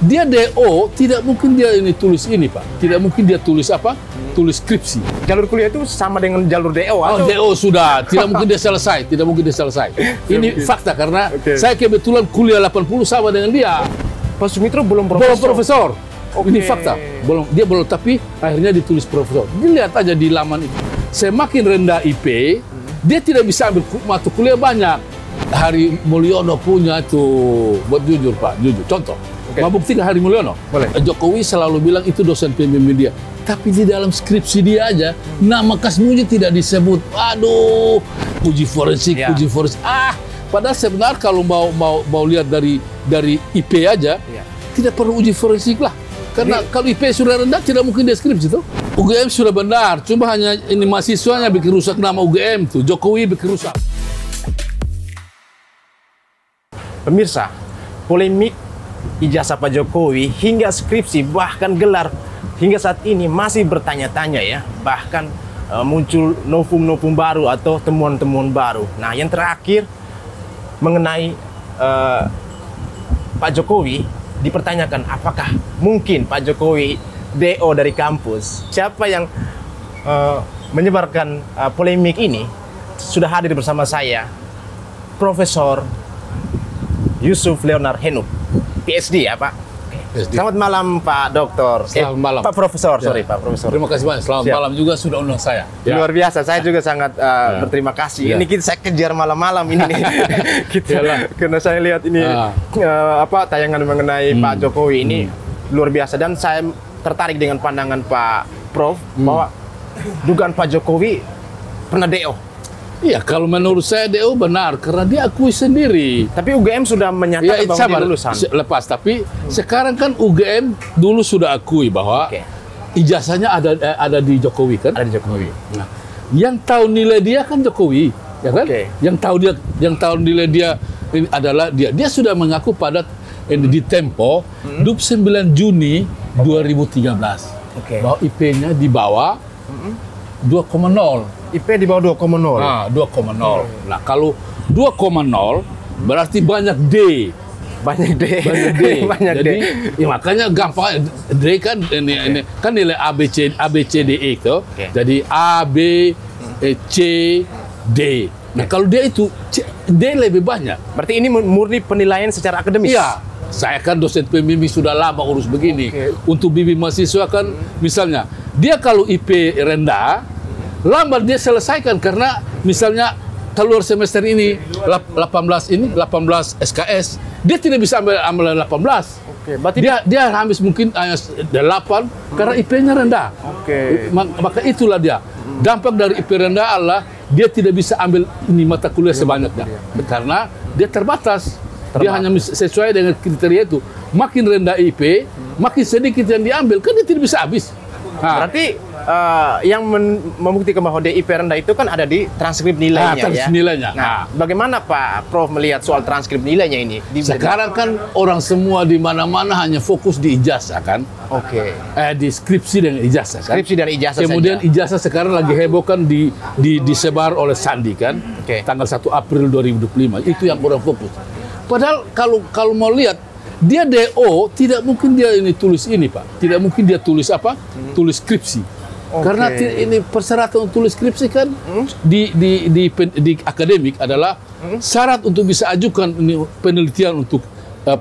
Dia DO, tidak mungkin dia ini tulis ini, Pak. Tidak mungkin dia tulis apa? Tulis skripsi. Jalur kuliah itu sama dengan jalur DO Oh, atau? DO sudah. Tidak mungkin dia selesai. Tidak mungkin dia selesai. Ini fakta karena saya kebetulan kuliah 80 sama dengan dia. Pak Sumitro belum Belum profesor. profesor. Oke. Ini fakta. Dia belum, tapi akhirnya ditulis profesor. Dilihat aja di laman itu. Semakin rendah IP, dia tidak bisa ambil mata kuliah banyak. Hari Mulyono punya tuh, buat jujur Pak, jujur. Contoh, mau buktikan Hari Mulyono? Boleh. Jokowi selalu bilang itu dosen pembimbing dia. Tapi di dalam skripsi dia aja, nama Kasmuji tidak disebut. Aduh, uji forensik, uji forensik. Padahal sebenarnya kalau mau lihat dari IP aja, tidak perlu uji forensik lah. Karena kalau IP sudah rendah, tidak mungkin deskripsi tuh. UGM sudah benar, cuma hanya ini mahasiswanya bikin rusak nama UGM tuh. Jokowi bikin rusak. Pemirsa, polemik ijazah Pak Jokowi hingga skripsi bahkan gelar hingga saat ini masih bertanya-tanya ya. Bahkan muncul novum-novum baru atau temuan-temuan baru. Nah, yang terakhir mengenai Pak Jokowi dipertanyakan apakah mungkin Pak Jokowi DO dari kampus. Siapa yang menyebarkan polemik ini sudah hadir bersama saya, Profesor Yusuf Leonard Henuk, PhD ya Pak. PSD. Selamat malam Pak Doktor. Selamat malam. Pak Profesor, sorry Pak Profesor. Terima kasih banyak. Selamat malam juga sudah undang saya. Luar biasa, saya juga sangat berterima kasih. Ini saya kejar malam-malam ini nih. Karena saya lihat ini tayangan mengenai Pak Jokowi ini luar biasa, dan saya tertarik dengan pandangan Pak Prof bahwa dugaan Pak Jokowi pernah DO. Iya, kalau menurut saya DO benar karena dia akui sendiri. Tapi UGM sudah menyatakan bahwa dia lulusan. Lepas, tapi sekarang kan UGM dulu sudah akui bahwa ijazahnya ada di Jokowi kan? Ada di Jokowi. Nah, yang tahu nilai dia kan Jokowi, ya kan? Yang tahu nilai dia ini adalah dia. Dia sudah mengaku pada di Tempo 29 Juni 2013 bahwa IP-nya di bawah 2,0. IP di bawah 2,0. Nah, 2,0. Nah, kalau 2,0 berarti banyak D. Banyak D. Banyak D. Ya, makanya gampang D kan ini kan nilai A B C D E itu. Jadi A B C D. Nah, kalau dia itu D lebih banyak. Berarti ini murni penilaian secara akademis. Iya. Saya kan dosen pembimbing sudah lama urus begini. Untuk bimbing mahasiswa kan misalnya dia kalau IP rendah lambat dia selesaikan karena misalnya keluar semester ini 18 SKS, dia tidak bisa ambil 18. Berarti dia habis mungkin 8 karena IP-nya rendah. Maka itulah dia. Dampak dari IP rendah adalah dia tidak bisa ambil ini mata kuliah sebanyaknya karena dia terbatas. Dia hanya sesuai dengan kriteria itu. Makin rendah IP, makin sedikit yang diambil, kan dia tidak bisa habis. Berarti yang membuktikan bahwa DIP rendah itu kan ada di transkrip nilainya. Nilainya. Nah, bagaimana Pak Prof melihat soal transkrip nilainya ini? Sekarang kan orang semua di mana-mana hanya fokus di ijazah kan? Di skripsi dan ijazah kan? Skripsi dan ijazah. Kemudian ijazah sekarang lagi heboh kan disebar oleh Sandi kan? Tanggal 1 April 2025. Itu yang orang fokus. Padahal kalau mau lihat dia DO, tidak mungkin dia ini tulis ini Pak. Tidak mungkin dia tulis apa? Tulis skripsi. Karena ini persyaratan untuk tulis skripsi kan di akademik adalah syarat untuk bisa ajukan ini penelitian untuk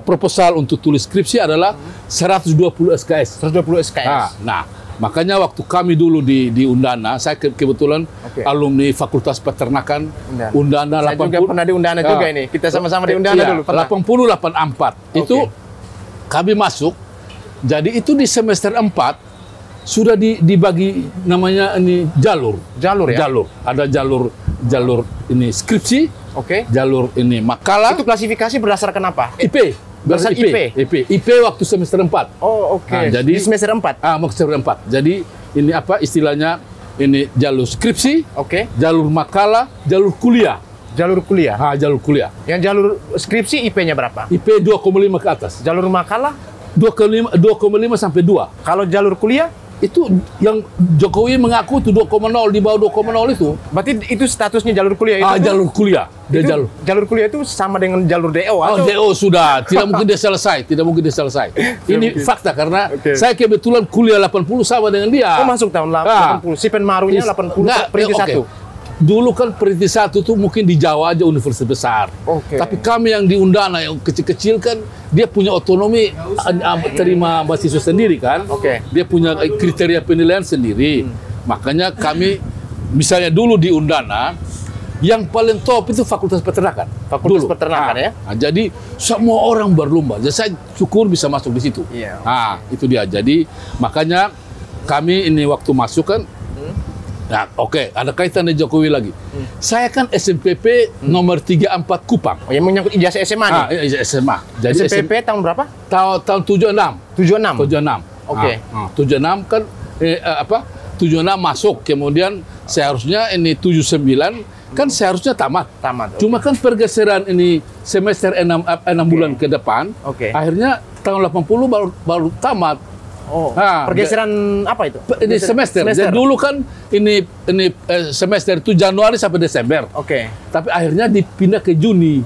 proposal untuk tulis skripsi adalah 120 SKS. 120 SKS. Nah, makanya waktu kami dulu di Undana, saya kebetulan alumni Fakultas Peternakan Undana. Saya juga pernah di Undana juga ini. Kita sama-sama di Undana dulu. 80-84 itu kami masuk. Jadi itu di semester 4 sudah dibagi namanya ini jalur ya. Ada jalur ini skripsi. Jalur ini makalah. Itu klasifikasi berdasarkan apa? IP. Berdasarkan IP waktu semester 4. Nah, jadi di semester 4. Semester 4. Jadi ini apa istilahnya? Ini jalur skripsi, jalur makalah, jalur kuliah. Jalur kuliah. Jalur kuliah. Yang jalur skripsi IP-nya berapa? IP 2,5 ke atas. Jalur makalah 2,5 sampai 2. Kalau jalur kuliah Itu yang Jokowi mengaku itu 2,0, di bawah 2,0 itu. Berarti itu statusnya jalur kuliah itu? Jalur kuliah. Dia jalur kuliah itu sama dengan jalur DO atau? DO sudah, tidak mungkin dia selesai, tidak mungkin dia selesai. Ini fakta karena saya kebetulan kuliah 80 sama dengan dia. Oh, masuk tahun 80. Si Penmarunya 80 perintis 1. Dulu kan perintis 1 tuh mungkin di Jawa aja universitas besar. Tapi kami yang di Undana yang kecil-kecil kan dia punya otonomi terima mahasiswa sendiri kan. Dia punya kriteria penilaian sendiri. Makanya kami misalnya dulu di Undana yang paling top itu Fakultas Peternakan. Fakultas Peternakan ya. Nah, jadi semua orang berlomba. Jadi saya syukur bisa masuk di situ. Nah, itu dia. Jadi makanya kami ini waktu masuk kan nah, ada kaitan dengan Jokowi lagi. Saya kan SMPP nomor 34 Kupang. Yang menyangkut ijazah SMA nih? Ijazah SMA. Jadi SMPP tahun berapa? Tahun 76. 76? 76 kan 76 masuk, kemudian seharusnya ini 79 kan seharusnya tamat. Cuma kan pergeseran ini semester 6 bulan ke depan. Akhirnya tahun 80 baru tamat. Pergeseran apa itu? Ini semester. Jadi dulu kan ini semester itu Januari sampai Desember. Tapi akhirnya dipindah ke Juni.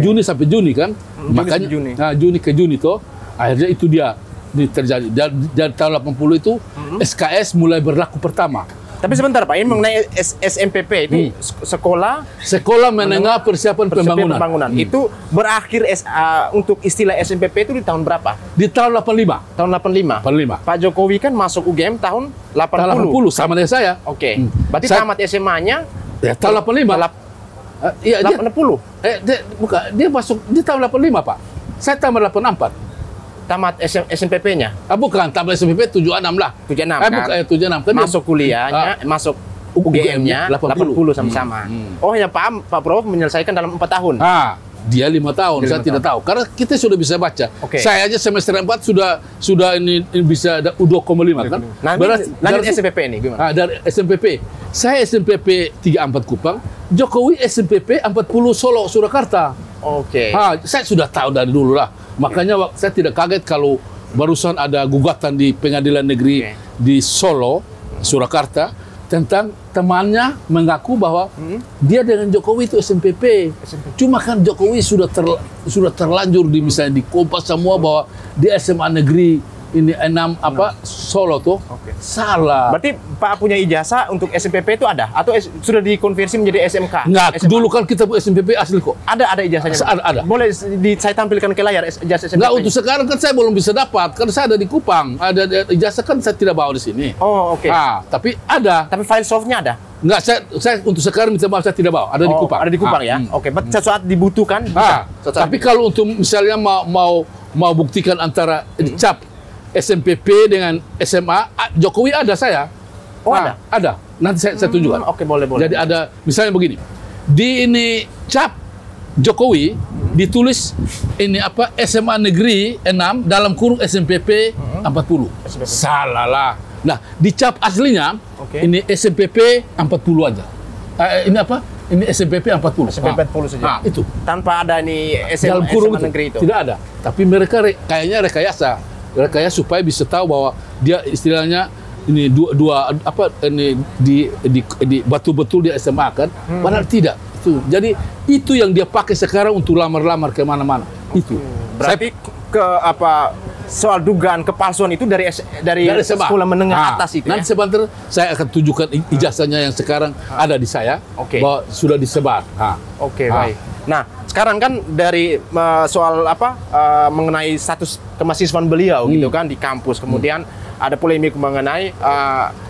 Juni sampai Juni kan. Makanya Juni ke Juni tuh akhirnya itu dia terjadi. Dari tahun 80 itu SKS mulai berlaku pertama. Tapi sebentar Pak, ini mengenai SMPP itu sekolah menengah persiapan pembangunan. Itu berakhir untuk istilah SMPP itu di tahun berapa? Di tahun 85. Tahun 85. Pak Jokowi kan masuk UGM tahun 80. Sama dengan saya. Berarti tamat SMA-nya ya tahun 85. Iya, 80. Dia masuk di tahun 85, Pak. Saya tamat 84. Tamat SMPP-nya? Bukan, tamat SMPP 76 lah. 76 kan? 76. Kan masuk kuliahnya, masuk UGM-nya 80 sama-sama. Oh ya Pak Prof menyelesaikan dalam 4 tahun? Dia 5 tahun, saya tidak tahu. Karena kita sudah bisa baca. Saya aja semester 4 sudah ini bisa 2,5 kan? Lanjut SMPP ini gimana? Dari SMPP. Saya SMPP 34 Kupang, Jokowi SMPP 40 Solo, Surakarta. Saya sudah tahu dari dulu lah. Makanya saya tidak kaget kalau barusan ada gugatan di Pengadilan Negeri di Solo, Surakarta, tentang temannya mengaku bahwa dia dengan Jokowi itu SMPP. Cuma kan Jokowi sudah terlanjur di misalnya di Kompas semua bahwa di SMA Negeri ini 6 Solo tuh salah. Berarti Pak punya ijazah untuk SMPP itu ada atau sudah dikonversi menjadi SMK? Enggak, dulu kan kita SMPP asli kok. Ada ijazahnya. Ada. Boleh saya tampilkan ke layar ijazah SMPP? Enggak, untuk sekarang kan saya belum bisa dapat karena saya ada di Kupang. Ada ijazah kan saya tidak bawa di sini. Tapi ada. Tapi file softnya ada? Enggak, saya untuk sekarang minta maaf saya tidak bawa. Ada di Kupang. Ada di Kupang ya? Sesuatu dibutuhkan. Tapi kalau untuk misalnya mau buktikan antara cap SMPP dengan SMA, Jokowi ada saya. Ada. Nanti saya tunjukkan. Boleh. Jadi ada, misalnya begini. Di ini cap Jokowi ditulis ini SMA Negeri 6 dalam kurung SMPP 40. Salah lah. Nah, di cap aslinya ini SMPP 40 aja. Ini SMPP 40. SMPP 40 saja. Itu. Tanpa ada ini SMA Negeri itu. Tidak ada. Tapi mereka kayaknya rekayasa supaya bisa tahu bahwa dia istilahnya ini di betul-betul di SMA kan, padahal tidak. Jadi itu yang dia pakai sekarang untuk lamar-lamar kemana-mana. Itu. Berarti soal dugaan kepalsuan itu dari SMA. sekolah menengah atas itu. Nanti sebentar saya akan tunjukkan ijazahnya yang sekarang ada di saya bahwa sudah disebar. Baik. Nah, sekarang kan dari soal mengenai status kemahasiswaan beliau gitu kan di kampus, kemudian ada polemik mengenai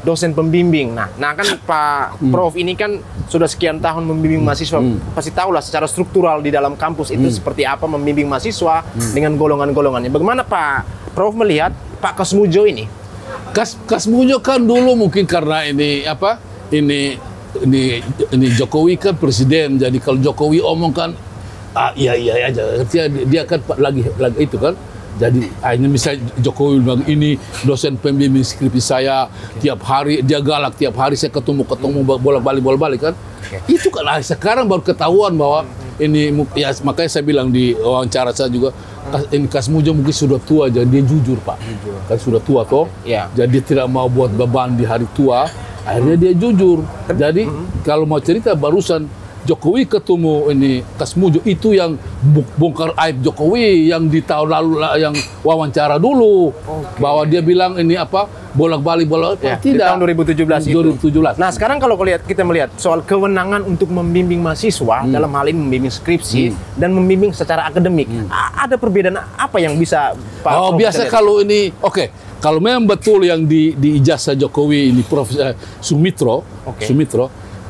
dosen pembimbing. Nah kan Pak Prof ini kan sudah sekian tahun membimbing mahasiswa, pasti tahulah secara struktural di dalam kampus itu seperti apa membimbing mahasiswa dengan golongan-golongannya. Bagaimana Pak Prof melihat Pak Kasmujo ini? Kasmujo kan dulu mungkin karena ini ini Jokowi kan presiden, jadi kalau Jokowi omong kan iya aja. Artinya dia kan lagi itu kan. Jadi ini misalnya Jokowi bilang ini dosen pembimbing skripsi saya tiap hari dia galak, tiap hari saya ketemu bolak-balik kan. Itu kan sekarang baru ketahuan bahwa ini ya, makanya saya bilang di wawancara saya juga Ini Kasmujo mungkin sudah tua, jadi dia jujur Pak. Kan sudah tua toh. Jadi dia tidak mau buat beban di hari tua. Akhirnya dia jujur. Jadi kalau mau cerita barusan Jokowi ketemu ini Kasmujo itu yang bongkar aib Jokowi yang di tahun lalu yang wawancara dulu bahwa dia bilang ini apa bolak-balik tidak di tahun 2017 itu. 2017. Nah, sekarang kalau kita melihat soal kewenangan untuk membimbing mahasiswa dalam hal ini membimbing skripsi dan membimbing secara akademik. Ada perbedaan apa yang bisa Pak biasa kalau ini kalau memang betul yang di ijazah Jokowi ini Profesor Sumitro,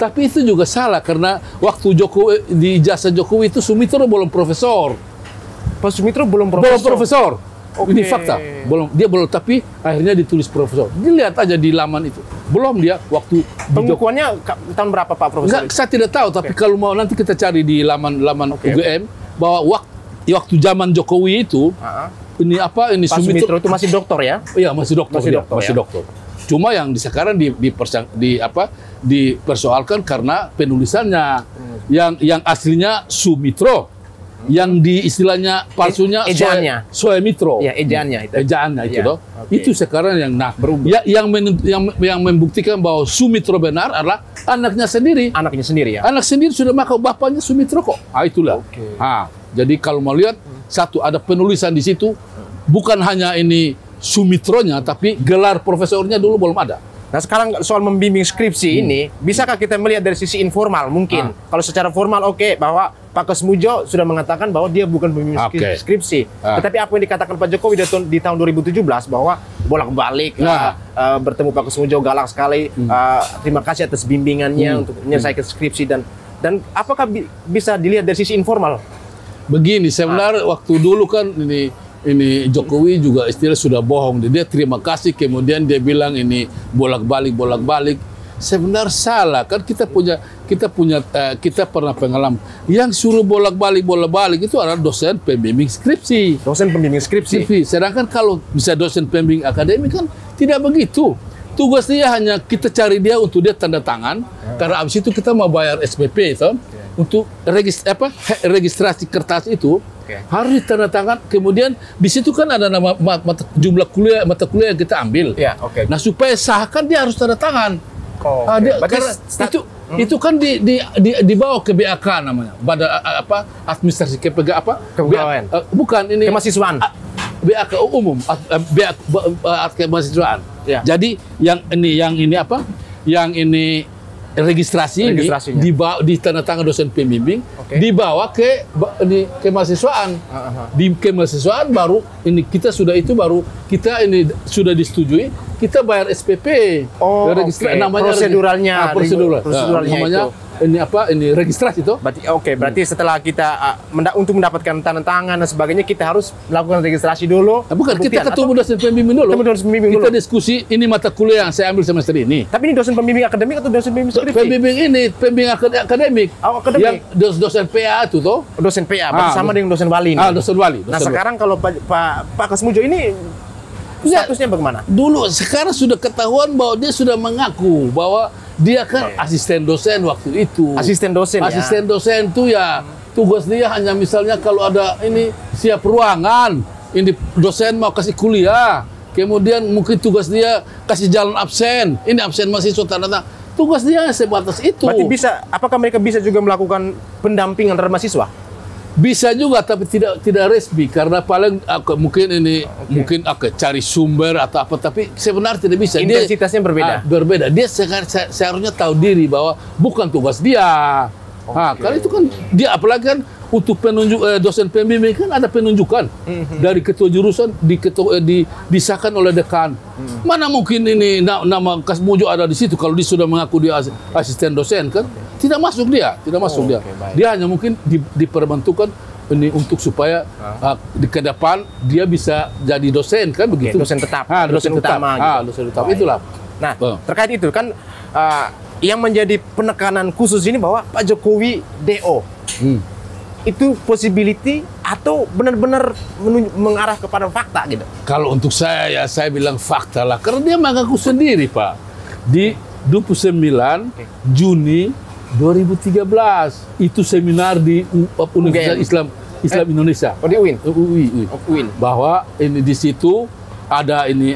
tapi itu juga salah karena waktu Jokowi di ijazah Jokowi itu Sumitro belum profesor. Pak Sumitro belum profesor. Belum profesor. Ini fakta. Dia belum, tapi akhirnya ditulis profesor. Dilihat aja di laman itu. Belum dia waktu pengukuhannya tahun berapa Pak Profesor? Saya tidak tahu, tapi kalau mau nanti kita cari di laman UGM bahwa waktu zaman Jokowi itu ini Pak Sumitro itu masih doktor ya? Iya, masih doktor. Masih doktor. Cuma yang sekarang dipersoalkan karena penulisannya yang aslinya Sumitro, yang di istilahnya palsunya Soemitro. Ya, ejaannya itu toh. Itu sekarang yang berubah. Yang membuktikan bahwa Sumitro benar adalah anaknya sendiri. Anaknya sendiri ya. Anak sendiri sudah mengaku bapaknya Sumitro kok. Itulah. Jadi kalau mau lihat satu ada penulisan di situ, bukan hanya ini Sumitronya, tapi gelar profesornya dulu belum ada. Nah, sekarang soal membimbing skripsi ini, bisakah kita melihat dari sisi informal? Mungkin. Kalau secara formal bahwa Pak Kasmujo sudah mengatakan bahwa dia bukan pembimbing skripsi. Tetapi apa yang dikatakan Pak Jokowi di tahun 2017 bahwa bolak-balik bertemu Pak Kasmujo galak sekali. Terima kasih atas bimbingannya untuk menyelesaikan skripsi dan apakah bisa dilihat dari sisi informal? Begini, sebenarnya waktu dulu kan ini Jokowi juga istilah sudah bohong. Dia terima kasih, kemudian dia bilang ini bolak-balik. Sebenarnya salah kan kita pernah pengalaman yang suruh bolak-balik itu adalah dosen pembimbing skripsi. Dosen pembimbing skripsi. Sedangkan kalau bisa dosen pembimbing akademik kan tidak begitu. Tugas dia hanya kita cari dia untuk dia tanda tangan, karena abis itu kita mau bayar SPP itu untuk registrasi kertas itu. Harus ditandatangan, kemudian di situ kan ada nama jumlah mata kuliah yang kita ambil. Nah, supaya sah kan dia harus tanda tangan. Karena itu kan dibawa ke BAK namanya, Badan Administrasi Kepegawaian. Bukan ini kemahasiswaan. BAK umum, kemahasiswaan. Jadi yang ini registrasi ini ditandatangan dosen pembimbing, dibawa ke mahasiswaan. Di kemahasiswaan baru ini kita sudah sudah disetujui, kita bayar SPP. Namanya proseduralnya namanya ini registrasi itu. Berarti setelah kita untuk mendapatkan tanda tangan dan sebagainya kita harus melakukan registrasi dulu. Bukan, kita ketemu dosen pembimbing dulu. Kita diskusi ini mata kuliah yang saya ambil semester ini. Tapi ini dosen pembimbing akademik atau dosen pembimbing skripsi? Pembimbing akademik. Yang dosen PA itu toh. Dosen PA bersama dengan dosen wali ini. Dosen wali. Nah, sekarang kalau Pak Kasmujo ini statusnya bagaimana? Sekarang sudah ketahuan bahwa dia sudah mengaku bahwa dia kan asisten dosen waktu itu. Asisten dosen itu ya tugas dia hanya misalnya kalau ada ini siap ruangan, ini dosen mau kasih kuliah, kemudian mungkin tugas dia kasih jalan absen, ini absen mahasiswa tanda. Tugas dia sebatas itu. Berarti apakah mereka bisa juga melakukan pendampingan terhadap mahasiswa? Bisa juga, tapi tidak resmi karena paling mungkin cari sumber atau apa, tapi sebenarnya tidak bisa. Intensitasnya berbeda. Dia seharusnya tahu diri bahwa bukan tugas dia. Kalau itu kan dia apalagi kan untuk penunjuk dosen pembimbing kan ada penunjukan dari ketua jurusan disahkan oleh dekan. Mana mungkin ini nama Kasmujo ada di situ kalau dia sudah mengaku dia asisten dosen kan? Tidak masuk dia. Dia hanya mungkin diperbentukkan ini untuk supaya ke depan dia bisa jadi dosen kan begitu. Dosen tetap. Dosen utama. Dosen utama itulah. Nah, terkait itu kan yang menjadi penekanan khusus ini bahwa Pak Jokowi DO. Itu possibility atau benar-benar mengarah kepada fakta gitu? Kalau untuk saya bilang fakta lah, karena dia mengaku sendiri Pak di 29 Juni 2013 itu seminar di Universitas Islam Islam Indonesia. Oh, di UIN. UI. UIN. Bahwa ini di situ ada ini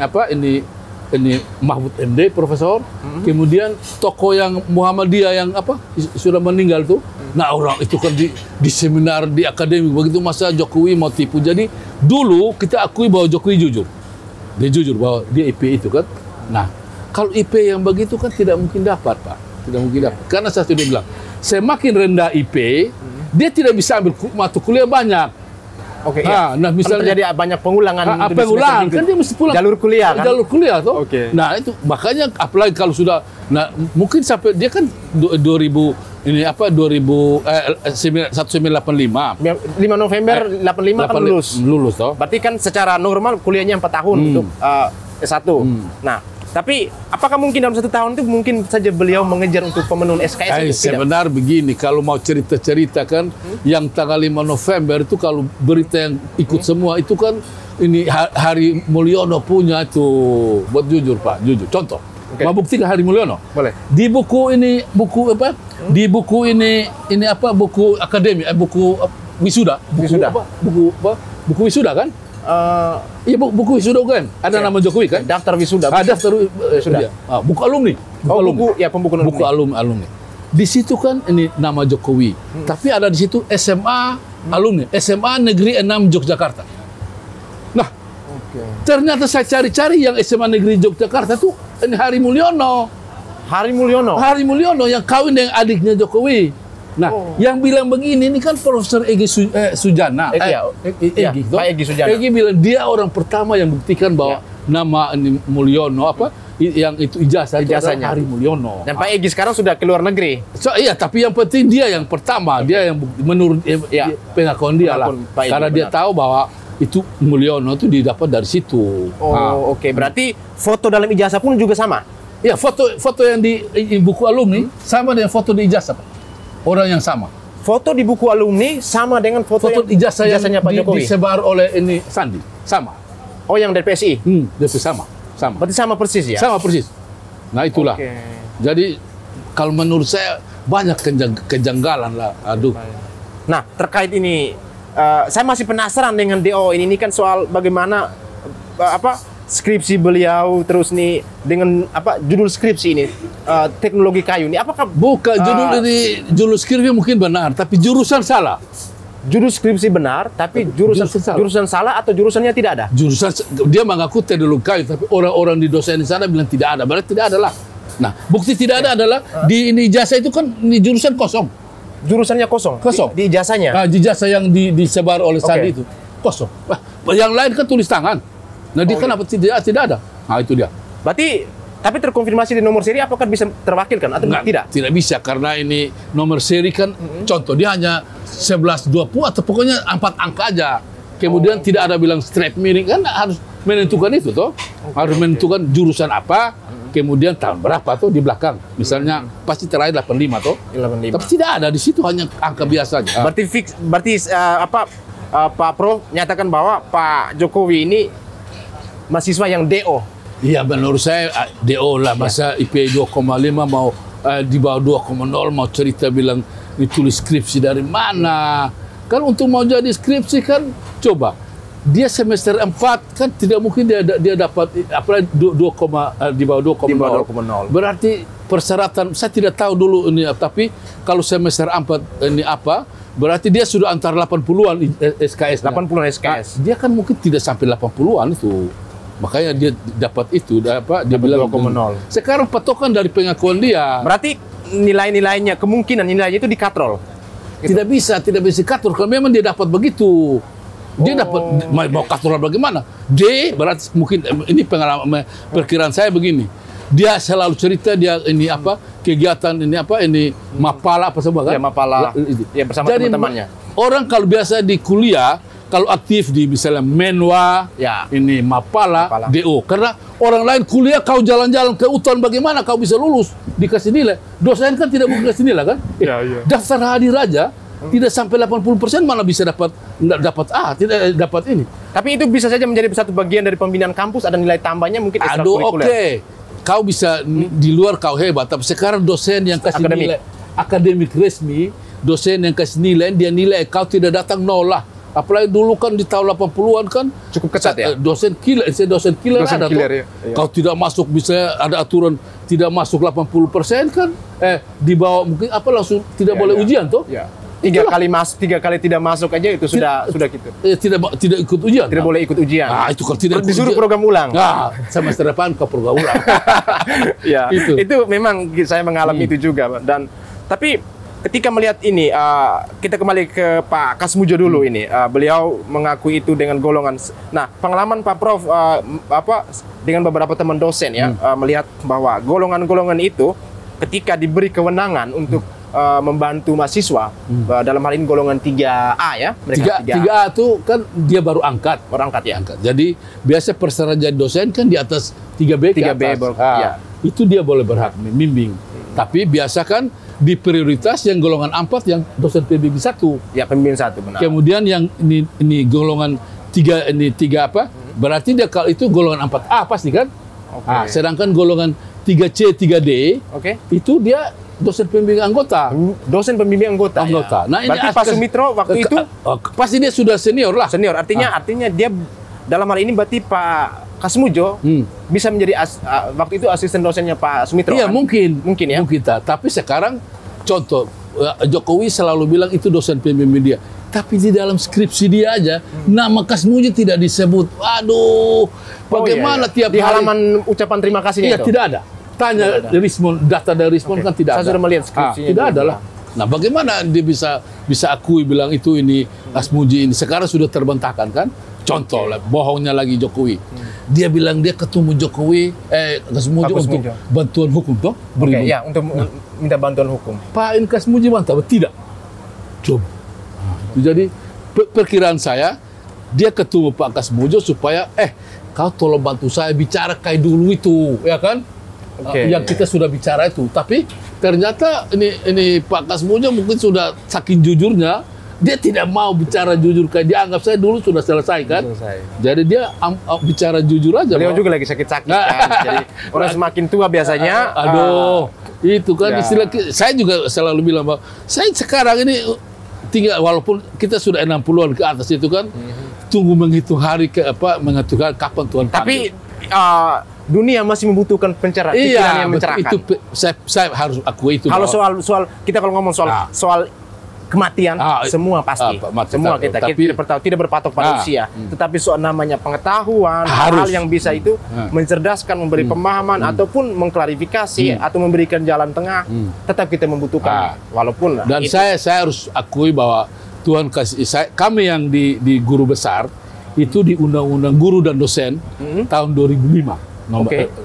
Mahfud MD Profesor, kemudian tokoh yang Muhammadiyah yang sudah meninggal tuh. Nah, orang itu kan di seminar di akademik begitu masa Jokowi mau tipu. Jadi dulu kita akui bahwa Jokowi jujur. Dia jujur bahwa dia IP itu kan. Nah, kalau IP yang begitu kan tidak mungkin dapat, Pak. Tidak mungkin dapat. Karena saya sudah bilang, semakin rendah IP, dia tidak bisa ambil mata kuliah banyak. Oke, iya. Nah, misalnya jadi banyak pengulangan. Pengulangan kan dia mesti pulang jalur kuliah kan? Jalur kuliah toh. Oke. Nah, itu makanya apalagi kalau sudah mungkin sampai dia kan 1985 5 November 85 kan lulus toh. Berarti kan secara normal kuliahnya 4 tahun untuk S1. Nah, tapi apakah mungkin dalam 1 tahun itu mungkin saja beliau mengejar untuk pemenuhan SKS itu? Sebenarnya begini, kalau mau cerita-cerita kan, yang tanggal 5 November itu kalau berita yang ikut semua itu kan ini Hari Mulyono punya itu, buat jujur Pak, jujur. Contoh, mau buktikan Hari Mulyono? Boleh. Di buku ini, buku apa? Di buku ini buku akademik, buku wisuda. Buku wisuda kan? Iya, buku wisuda kan? Ada nama Jokowi kan? Daftar wisuda. Daftar wisuda. Buku alumni. Pembuku alumni. Di situ kan ini nama Jokowi. Tapi ada di situ SMA alumni. SMA Negeri 6 Yogyakarta. Nah, ternyata saya cari-cari yang SMA Negeri Yogyakarta tuh ini Hari Mulyono. Hari Mulyono yang kawin dengan adiknya Jokowi. Nah, yang bilang begini ini kan Profesor Egy Sujana. Egy Sujana. Egy bilang dia orang pertama yang buktikan bahwa nama ini Mulyono yang itu ijazahnya Hari Mulyono. Dan Pak Egy sekarang sudah ke luar negeri. Iya, tapi yang penting dia yang pertama, dia yang menurut pengakuan dia lah. Karena dia tahu bahwa itu Mulyono itu didapat dari situ. Oke. Berarti foto dalam ijazah pun juga sama? Ya, foto yang di buku alumni sama dengan foto di ijazah, Pak. Orang yang sama. Foto di buku alumni sama dengan foto ijazahnya Pak Jokowi. Disebar oleh ini Sandi, sama. Oh, yang dari PSI? Dari sama. Berarti sama persis ya? Sama persis. Nah, itulah. Jadi kalau menurut saya banyak kejanggalan lah. Aduh. Nah, terkait ini, saya masih penasaran dengan DO ini kan soal bagaimana skripsi beliau, terus nih dengan judul skripsi ini teknologi kayu ini, apakah bukan judul skripsi mungkin benar tapi jurusan salah. Judul skripsi benar tapi jurusan salah atau jurusannya tidak ada? Jurusan dia mengaku teknologi kayu tapi orang-orang di dosen di sana bilang tidak ada. Berarti tidak ada lah. Nah, bukti tidak ada adalah di ini ijazah itu kan ini jurusan kosong. Jurusannya kosong. Di ijazahnya. Di ijazah yang disebar oleh Sandi itu kosong. Yang lain kan tulis tangan. Nah, dia kenapa tidak ada? Nah, itu dia. Berarti, tapi terkonfirmasi di nomor seri apakah bisa terwakilkan atau tidak? Tidak bisa, karena ini nomor seri kan, contoh, dia hanya 1120 atau pokoknya 4 angka aja. Kemudian tidak ada bilang straight miring, kan harus menentukan itu, toh. Harus menentukan jurusan apa, kemudian tahun berapa, tuh, di belakang. Misalnya, pasti terakhir 85, toh. 85. Tapi tidak ada, di situ hanya angka biasa aja. Berarti Pak Prof nyatakan bahwa Pak Jokowi ini mahasiswa yang DO. Iya, menurut saya DO lah. Masa IP 2,5 mau di bawah 2,0 mau cerita bilang ditulis skripsi dari mana? Kan untuk mau jadi skripsi kan coba. Dia semester 4 kan tidak mungkin dia dapat apalagi di bawah 2,0. Berarti persyaratan saya tidak tahu dulu ini, tapi kalau semester 4 ini berarti dia sudah antara 80-an SKS. 80-an SKS. Dia kan mungkin tidak sampai 80-an itu. Makanya dia dapat itu, dia bilang 2,0. Sekarang patokan dari pengakuan dia. Berarti nilainya kemungkinan nilainya itu dikatrol. Gitu. Tidak bisa katrol kalau memang dia dapat begitu. Dia dapat mau katrol bagaimana? D berarti mungkin ini pengalaman perkiraan saya begini. Dia selalu cerita dia ini kegiatan ini mapala apa semua kan? Ya, mapala. Ya, bersama teman-temannya. Orang kalau biasa di kuliah kalau aktif di misalnya Menwa, ini Mapala, DO. Karena orang lain kuliah, kau jalan-jalan ke UTON, bagaimana kau bisa lulus? Dikasih nilai. Dosen kan tidak mungkin kasih nilai kan? Daftar hadir aja, tidak sampai 80% mana bisa dapat A, tidak dapat ini. Tapi itu bisa saja menjadi satu bagian dari pembinaan kampus, ada nilai tambahnya mungkin ekstrakurikuler. Kau bisa di luar kau hebat, tapi sekarang dosen yang kasih nilai akademik resmi, dosen yang kasih nilai, dia nilai kau tidak datang nol lah. Apalagi dulu kan di tahun 80-an kan cukup ketat ya. Dosen killer ada killer, ya. Kalau tidak masuk bisa ada aturan tidak masuk 80% kan di bawah mungkin langsung tidak boleh ujian toh. Ya. 3 kali tidak masuk aja itu sudah gitu. Tidak ikut ujian. Tidak boleh ikut ujian. Nah, itu kalau tidak disuruh program ulang. Nah, semester depan ke program ulang. Ya, itu memang saya mengalami itu juga, tapi ketika melihat ini, kita kembali ke Pak Kasmujo dulu ini. Beliau mengakui itu dengan golongan. Nah, pengalaman Pak Prof dengan beberapa teman dosen ya, melihat bahwa golongan-golongan itu ketika diberi kewenangan untuk membantu mahasiswa, dalam hal ini golongan 3A ya. 3A itu kan dia baru angkat. Ya. Jadi biasa persyarat jadi dosen kan di atas 3B ke atas. Ya. Itu dia boleh berhak membimbing. Tapi biasa kan di prioritas yang golongan 4 yang dosen PBB 1. Ya, pembimbing 1 benar. Kemudian yang ini golongan 3 apa? Berarti dia kalau itu golongan 4A pasti kan? Sedangkan golongan 3C, 3D itu dia dosen pembimbing anggota. Dosen pembimbing anggota. Ya. Nah, ini berarti Pak Sumitro waktu itu pasti dia sudah senior lah. Senior artinya dia dalam hal ini berarti Pak Kasmujo bisa menjadi waktu itu asisten dosennya Pak Sumitro. Iya, kan? mungkin ya. Tapi sekarang contoh Jokowi selalu bilang itu dosen pembimbing dia. Tapi di dalam skripsi dia aja nama Kasmujo tidak disebut. Aduh, bagaimana tiap di halaman ucapan terima kasihnya itu? Tidak ada. Tanya data dari Rismon kan tidak ada. Saya sudah melihat skripsinya. Tidak ada lah. Nah, bagaimana dia bisa akui bilang itu ini Kasmujo ini sekarang sudah terbantahkan kan? Contoh lah, bohongnya lagi Jokowi. Dia bilang dia ketemu Jokowi, Kasmujo untuk bantuan hukum toh? Ya, untuk minta bantuan hukum. Pak Kasmujo bantah, tidak. Coba. Jadi perkiraan saya dia ketemu Pak Kasmujo supaya kau tolong bantu saya bicara kayak dulu itu, ya kan? Yang kita sudah bicara itu. Tapi ternyata ini Pak Kasmujo mungkin sudah saking jujurnya dia tidak mau bicara jujur kayak dia anggap saya dulu sudah selesai kan. Jadi dia bicara jujur aja. Beliau juga lagi sakit-sakit kan. Jadi orang semakin tua biasanya. Itu kan istilah saya juga selalu bilang bahwa saya sekarang ini tinggal walaupun kita sudah 60-an ke atas itu kan tunggu menghitung hari menghitung kapan Tuhan tapi dunia masih membutuhkan pikiran yang mencerahkan. Itu saya harus akui itu. Kalau soal kita kalau ngomong soal kematian semua pasti. Semua kita tidak berpatok pada usia. Tetapi soal namanya pengetahuan, hal yang bisa itu mencerdaskan, memberi pemahaman ataupun mengklarifikasi atau memberikan jalan tengah, tetap kita membutuhkan. Walaupun dan saya harus akui bahwa Tuhan kasih kami yang di guru besar itu di Undang-Undang Guru dan Dosen tahun 2005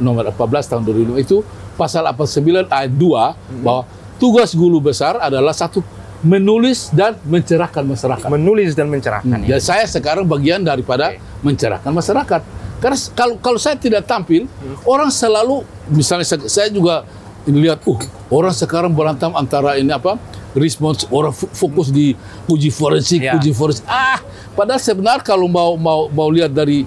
nomor 14 tahun 2005 itu pasal 89 ayat 2 bahwa tugas guru besar adalah satu menulis dan mencerahkan masyarakat. Menulis dan mencerahkan. Ya, saya sekarang bagian daripada mencerahkan masyarakat. Karena kalau saya tidak tampil, orang selalu misalnya saya juga lihat orang sekarang berantem antara ini respons orang fokus di uji forensik. Padahal sebenarnya kalau mau lihat dari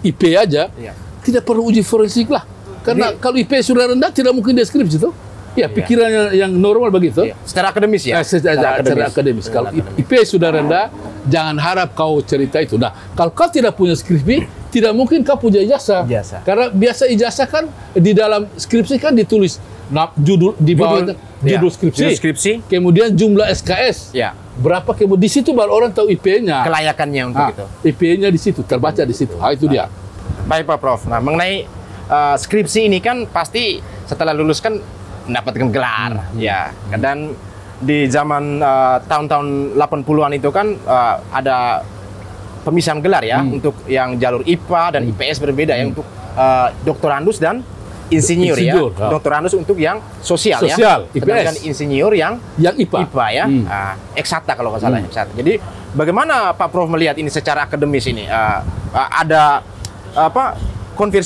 IP aja tidak perlu uji forensik lah. Karena kalau IP sudah rendah tidak mungkin deskripsi itu. Ya, pikiran yang normal begitu. Secara akademis ya? Secara akademis. Kalau IP sudah rendah, jangan harap kau cerita itu. Nah, kalau kau tidak punya skripsi, tidak mungkin kau punya ijazah. Karena biasa ijazah kan di dalam skripsi kan ditulis judul di bawah judul skripsi, kemudian jumlah SKS. Berapa kemudian di situ baru orang tahu IP-nya. Kelayakannya untuk itu. IP-nya di situ, terbaca di situ. Itu dia. Baik Pak Prof. Nah, mengenai skripsi ini kan pasti setelah lulus kan mendapatkan gelar, dan di zaman tahun-tahun 80-an itu kan ada pemisahan gelar ya, untuk yang jalur IPA dan IPS berbeda ya, untuk doktorandus dan insinyur ya. Doktorandus untuk yang sosial ya, sedangkan insinyur yang IPA ya, eksakta kalau nggak salah. Jadi bagaimana Pak Prof melihat ini secara akademis ini? Ada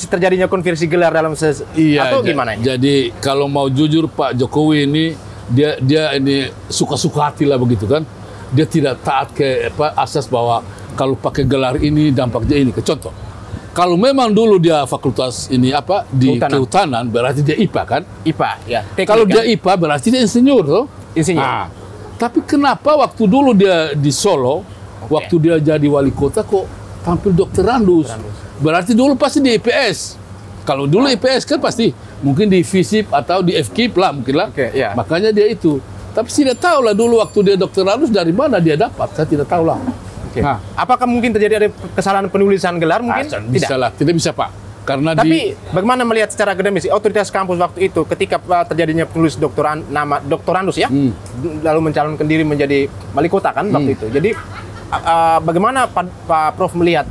terjadinya konversi gelar dalam atau gimana? Jadi kalau mau jujur Pak Jokowi ini dia ini suka-suka hati lah begitu kan. Dia tidak taat ke asas bahwa kalau pakai gelar ini dampaknya ini. Contoh, kalau memang dulu dia fakultas ini di kehutanan berarti dia IPA kan? IPA ya. Kalau dia IPA berarti dia insinyur tuh. Insinyur. Tapi kenapa waktu dulu dia di Solo Waktu dia jadi wali kota kok tampil dokterandus. Berarti dulu pasti di IPS. Kalau dulu IPS kan pasti mungkin di FISIP atau di FKIP lah mungkin lah. Makanya dia itu. Tapi tidak tahu lah dulu waktu dia dokterandus dari mana dia dapat. Saya tidak tahu lah. Nah, apakah mungkin terjadi ada kesalahan penulisan gelar mungkin? Bisa lah, tidak bisa Pak. Karena tapi bagaimana melihat secara akademis otoritas kampus waktu itu ketika terjadinya penulis nama doktorandus ya, lalu mencalonkan diri menjadi wali kota kan waktu itu. Jadi bagaimana Pak Prof melihat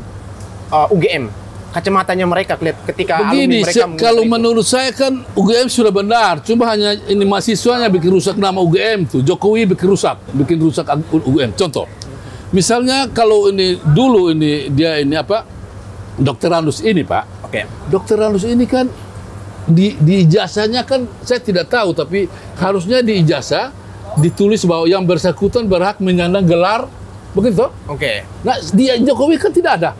UGM? Kacamatanya mereka ketika begini, alumni mereka kalau menurut saya kan UGM sudah benar, cuma hanya ini mahasiswanya bikin rusak nama UGM tuh. Jokowi bikin rusak UGM. Contoh, misalnya kalau ini dulu ini dia ini apa dokterandus ini Pak. Dokterandus ini kan di ijazahnya kan saya tidak tahu, tapi harusnya di ijazah ditulis bahwa yang bersangkutan berhak menyandang gelar begitu. Nah di Jokowi kan tidak ada.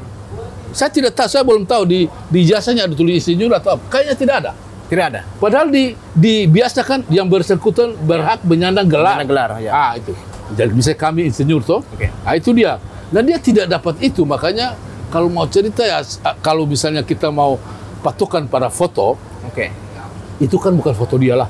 Saya tidak tahu, saya belum tahu di ijazahnya ada tulis insinyur atau apa. Kayaknya tidak ada. Tidak ada. Padahal dibiasakan yang bersangkutan berhak menyandang gelar. Itu. Jadi misalnya kami insinyur toh. Itu dia. Nah dia tidak dapat itu, makanya kalau mau cerita ya, kalau misalnya kita mau patokan pada foto, itu kan bukan foto dia lah.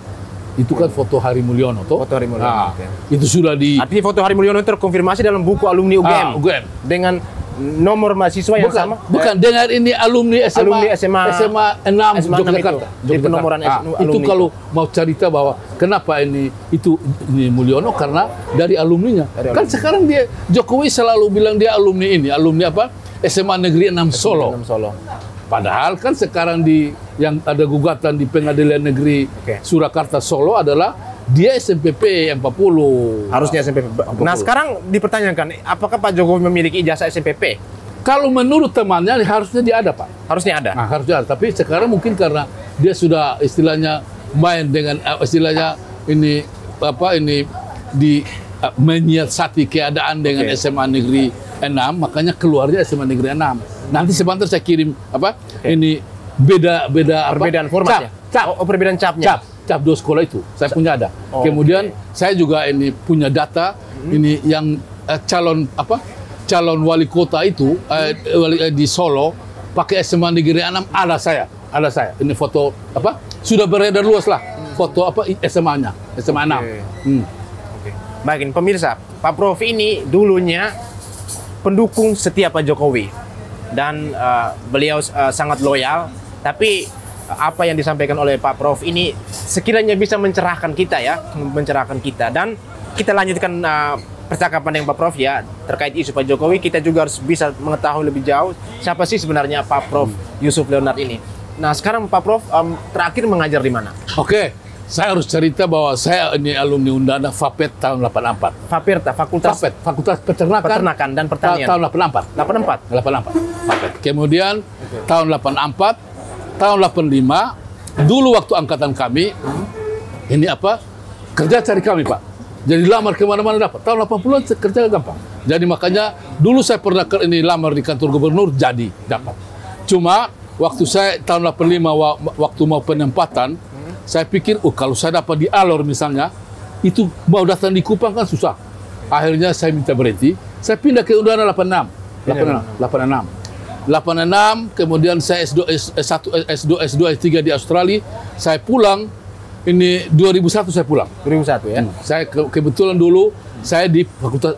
Itu kan foto Hari Mulyono toh. Foto Hari Mulyono. Itu sudah artinya foto Hari Mulyono terkonfirmasi dalam buku alumni UGM. Dengan nomor mahasiswa yang sama? Bukan, dengan ini alumni SMA 6 Yogyakarta. Di penomoran itu kalau mau cerita bahwa kenapa ini Mulyono karena dari alumninya. Kan sekarang dia Jokowi selalu bilang dia alumni apa? SMA Negeri 6 Solo. Padahal kan sekarang yang ada gugatan di Pengadilan Negeri Surakarta Solo adalah dia SMPP 40. Harusnya SMPP. Nah, sekarang dipertanyakan, apakah Pak Jokowi memiliki ijazah SMPP? Kalau menurut temannya harusnya dia ada, Pak. Harusnya ada. Nah, harusnya ada. Tapi sekarang mungkin karena dia sudah istilahnya main dengan istilahnya menyiasati keadaan dengan SMA Negeri 6, makanya keluarnya SMA Negeri 6. Nanti sebentar saya kirim ini perbedaan format ya? Perbedaan capnya. Cap dua sekolah itu saya punya ada. Kemudian saya juga ini punya data ini yang calon wali kota itu di Solo pakai SMA Negeri 6 ada saya. Ini foto sudah beredar luas lah foto SMA-nya SMA 6. Baik, pemirsa, Pak Prof ini dulunya pendukung setia Pak Jokowi dan beliau sangat loyal, tapi apa yang disampaikan oleh Pak Prof ini sekiranya bisa mencerahkan kita dan kita lanjutkan percakapan dengan Pak Prof ya terkait isu Pak Jokowi. Kita juga harus bisa mengetahui lebih jauh siapa sih sebenarnya Pak Prof Yusuf Leonard ini. Nah sekarang Pak Prof terakhir mengajar di mana? Saya harus cerita bahwa saya ini alumni Undana FAPET tahun 84. Fakultas Peternakan dan Pertanian. Tahun 84. FAPET. Kemudian tahun 84. Tahun 85, dulu waktu angkatan kami, kerja cari kami Pak. Jadi lamar kemana-mana dapat. Tahun 80-an kerja gampang. Jadi makanya dulu saya pernah lamar di kantor gubernur, jadi dapat. Cuma waktu saya tahun 85 waktu mau penempatan, saya pikir, kalau saya dapat di Alor misalnya, itu mau datang di Kupang kan susah. Akhirnya saya minta berhenti. Saya pindah ke Undana 86, kemudian saya S2, S3 di Australia. Saya pulang, ini 2001 saya pulang. 2001 ya? Saya kebetulan dulu, saya di fakultas,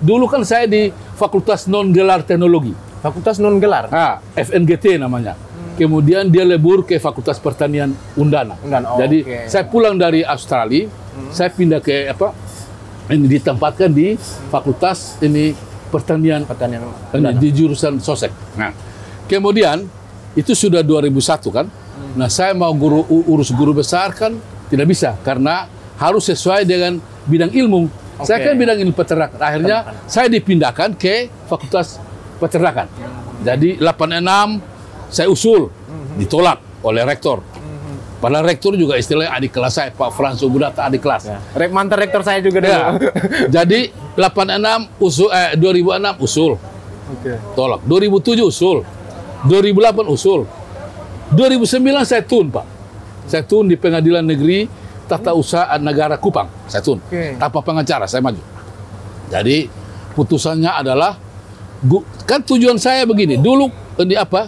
dulu kan saya di Fakultas Non-Gelar Teknologi. Fakultas Non-Gelar? FNGT namanya. Kemudian dia lebur ke Fakultas Pertanian Undana. Jadi saya pulang dari Australia, saya pindah ke ditempatkan di Fakultas Pertanian di jurusan Sosek. Nah, kemudian itu sudah 2001 kan. Nah, saya mau urus guru besar kan tidak bisa karena harus sesuai dengan bidang ilmu. Saya kan bidang ilmu peternakan. Akhirnya saya dipindahkan ke Fakultas Peternakan. Jadi 86 saya usul ditolak oleh rektor. Padahal rektor juga istilahnya adik kelas saya, Pak Frans Subudata, adik kelas. Mantan rektor saya juga dulu. Jadi 2006 usul. Tolak. 2007 usul. 2008 usul. 2009 saya tun, Pak. Saya tun di Pengadilan Negeri Tata Usaha Negara Kupang. Saya tun. Tanpa pengacara, saya maju. Jadi putusannya adalah kan tujuan saya begini. Dulu ini apa?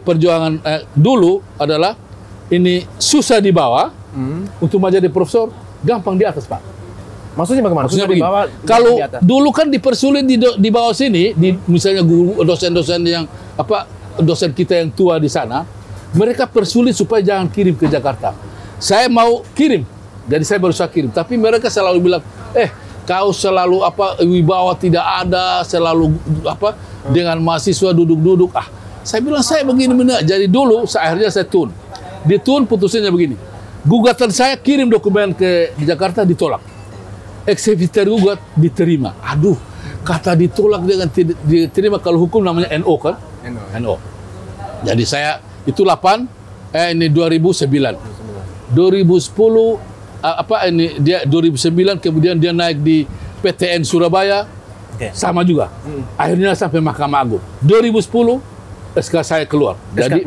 Perjuangan dulu adalah ini susah di bawah untuk menjadi profesor, gampang di atas, Pak. Maksudnya bagaimana? Maksudnya begini, kalau dulu kan dipersulit di bawah sini, misalnya guru dosen-dosen yang dosen kita yang tua di sana, mereka persulit supaya jangan kirim ke Jakarta. Saya mau kirim, jadi saya berusaha kirim, tapi mereka selalu bilang, kau selalu wibawa tidak ada, selalu dengan mahasiswa duduk-duduk. Saya bilang saya begini benar. Jadi dulu akhirnya saya tun. Ditun putusannya begini. Gugatan saya kirim dokumen ke Jakarta ditolak. Eksekutor gugat diterima. Aduh, kata ditolak dengan diterima kalau hukum namanya NO kan? NO. Jadi saya itu 2009. 2010 dia 2009 kemudian dia naik di PTN Surabaya. Sama juga. Akhirnya sampai Mahkamah Agung. 2010 SK saya keluar. Jadi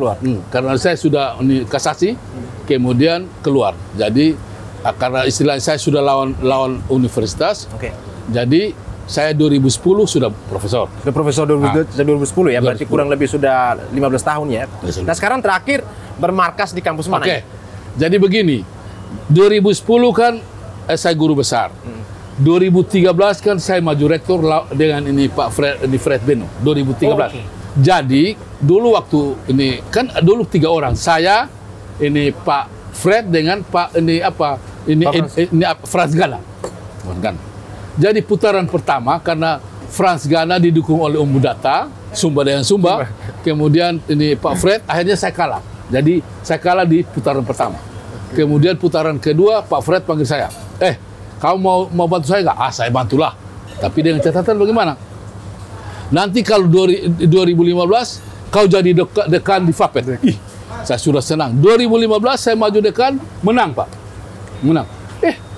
karena saya sudah kasasi kemudian keluar. Jadi karena istilahnya saya sudah lawan universitas. Jadi saya 2010 sudah profesor. Sudah profesor 2010 ya, berarti kurang lebih sudah 15 tahun ya. Nah sekarang terakhir bermarkas di kampus mana? Jadi begini, 2010 kan saya guru besar. 2013 kan saya maju rektor dengan ini Pak Fred Beno. 2013. Jadi dulu waktu ini kan dulu 3 orang, saya ini Pak Fred dengan Pak Frans Gana. Jadi putaran pertama karena Frans Gana didukung oleh Umbu Data, Sumba dengan Sumba, kemudian ini Pak Fred, akhirnya saya kalah. Jadi saya kalah di putaran pertama. Kemudian putaran kedua Pak Fred panggil saya, kamu mau bantu saya nggak? Saya bantulah. Tapi dengan catatan bagaimana? Nanti kalau 2015 kau jadi dekan di FAPET. Saya sudah senang. 2015 saya maju dekan, menang Pak. Menang.